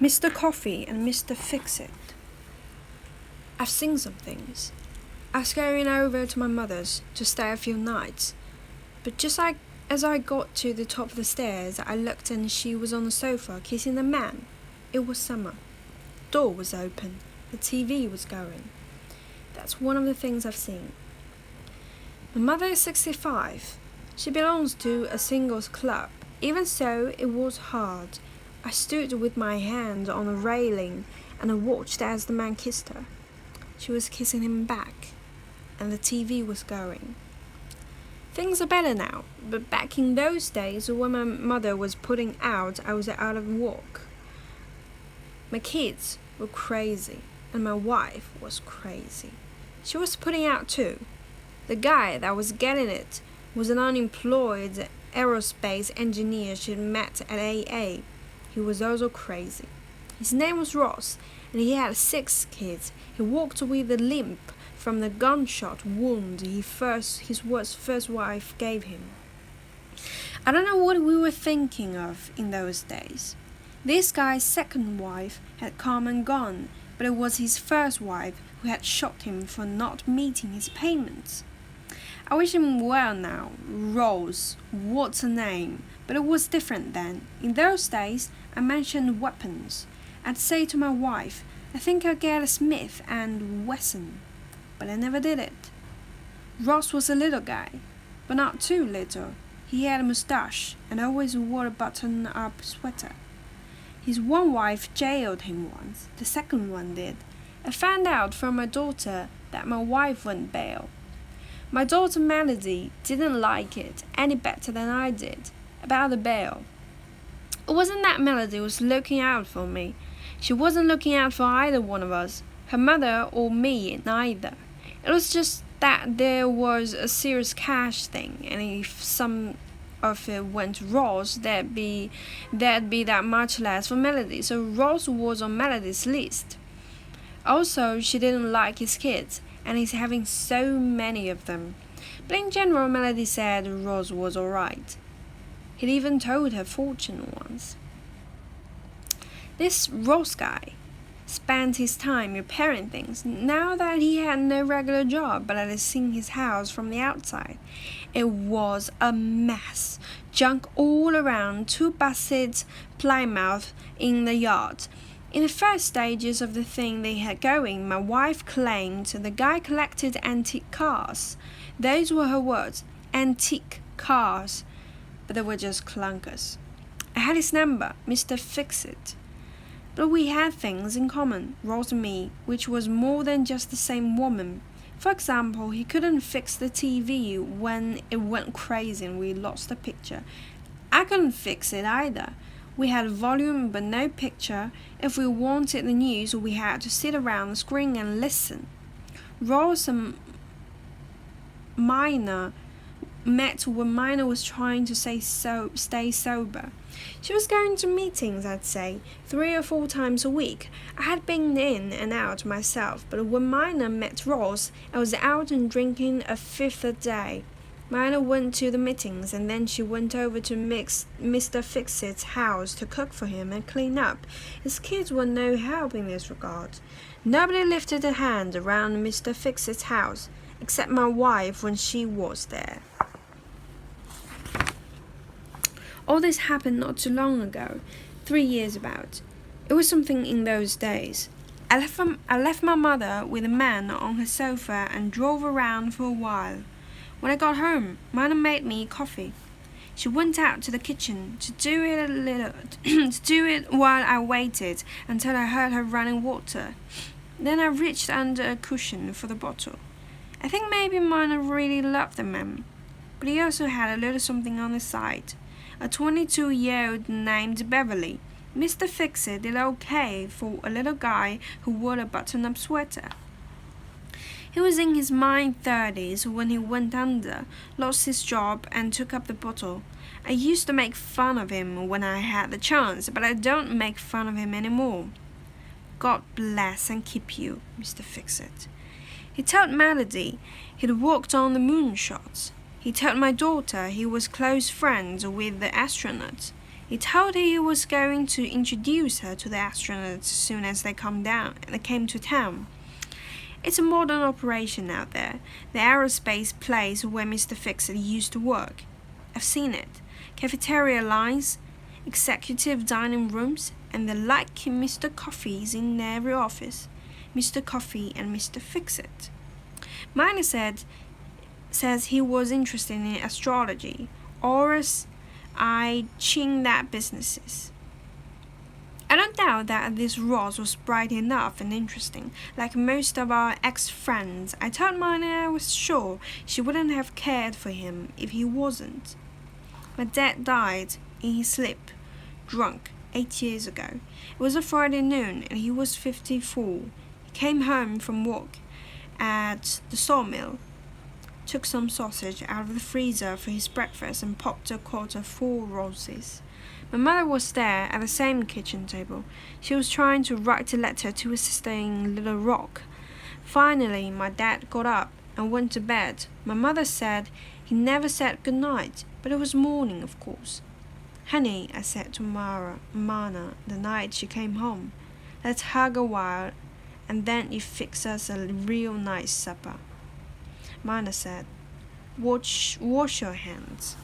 Mr. Coffee and Mr. Fixit. I've seen some things. I was going over to my mother's to stay a few nights, but as I got to the top of the stairs, I looked and she was on the sofa kissing a man. It was summer. The door was open. The TV was going. That's one of the things I've seen. My mother is 65. She belongs to a singles club. Even so, it was hard. I stood with my hand on a railing and I watched as the man kissed her. She was kissing him back, and the TV was going. Things are better now, but back in those days when my mother was putting out, I was out of work. My kids were crazy, and my wife was crazy. She was putting out too. The guy that was getting it was an unemployed aerospace engineer she'd met at AA. He was also crazy. His name was Ross, and he had 6 kids. He walked with a limp from the gunshot wound his first wife gave him. I don't know what we were thinking of in those days. This guy's second wife had come and gone, but it was his first wife who had shot him for not meeting his payments. I wish him well now. Rose, what's her name? But it was different then. In those days, I mentioned weapons. I'd say to my wife, I think I'll get a Smith and Wesson. But I never did it. Ross was a little guy, but not too little. He had a moustache and always wore a button-up sweater. His one wife jailed him once. The second one did. I found out from my daughter that my wife wouldn't bail. My daughter Melody didn't like it any better than I did about the bail. It wasn't that Melody was looking out for me. She wasn't looking out for either one of us, her mother or me neither. It was just that there was a serious cash thing, and if some of it went to Ross, there'd be that much less for Melody, so Ross was on Melody's list. Also, she didn't like his kids, and he's having so many of them. But in general, Melody said Ross was alright. He'd even told her fortune once. This Ross guy spent his time repairing things now that he had no regular job but had seen his house from the outside. It was a mess. Junk all around, 2 Bassett's Plymouth in the yard. In the first stages of the thing they had going, my wife claimed the guy collected antique cars. Those were her words, antique cars. But they were just clunkers. I had his number, Mr. Fixit. But we had things in common, Ross and me, which was more than just the same woman. For example, he couldn't fix the TV when it went crazy and we lost the picture. I couldn't fix it either. We had volume but no picture. If we wanted the news, we had to sit around the screen and listen. Ross and Minor met when Minor was trying to stay sober. She was going to meetings, I'd say, 3 or 4 times a week. I had been in and out myself, but when Minor met Ross, I was out and drinking a fifth a day. Minor went to the meetings, and then she went over to Mr. Fixit's house to cook for him and clean up. His kids were no help in this regard. Nobody lifted a hand around Mr. Fixit's house, except my wife when she was there. All this happened not too long ago, 3 years about. It was something in those days. I left my mother with a man on her sofa and drove around for a while. When I got home, Minor made me coffee. She went out to the kitchen to do it while I waited until I heard her running water. Then I reached under a cushion for the bottle. I think maybe Minor really loved the man, but he also had a little something on his side. A 22-year-old named Beverly. Mr. Fixit did okay for a little guy who wore a button-up sweater. He was in his mid-30s when he went under, lost his job, and took up the bottle. I used to make fun of him when I had the chance, but I don't make fun of him anymore. God bless and keep you, Mr. Fixit. He told Melody he'd worked on the moonshots. He told my daughter he was close friends with the astronauts. He told her he was going to introduce her to the astronauts as soon as they came to town. It's a modern operation out there, the aerospace place where Mr. Fixit used to work. I've seen it. Cafeteria lines, executive dining rooms, and the like Mr. Coffees in every office. Mr. Coffee and Mr. Fixit. Miner says he was interested in astrology, or as I ching that businesses. I don't doubt that this Ross was bright enough and interesting. Like most of our ex-friends, I told Miner I was sure she wouldn't have cared for him if he wasn't. My dad died in his sleep, drunk, 8 years ago. It was a Friday noon and he was 54. He came home from work at the sawmill, took some sausage out of the freezer for his breakfast and popped a quarter 4 roses. My mother was there at the same kitchen table. She was trying to write a letter to her sister in Little Rock. Finally, my dad got up and went to bed. My mother said he never said good night, but it was morning, of course. Honey, I said to Mana the night she came home, let's hug a while and then you fix us a real nice supper. Mana said, wash your hands.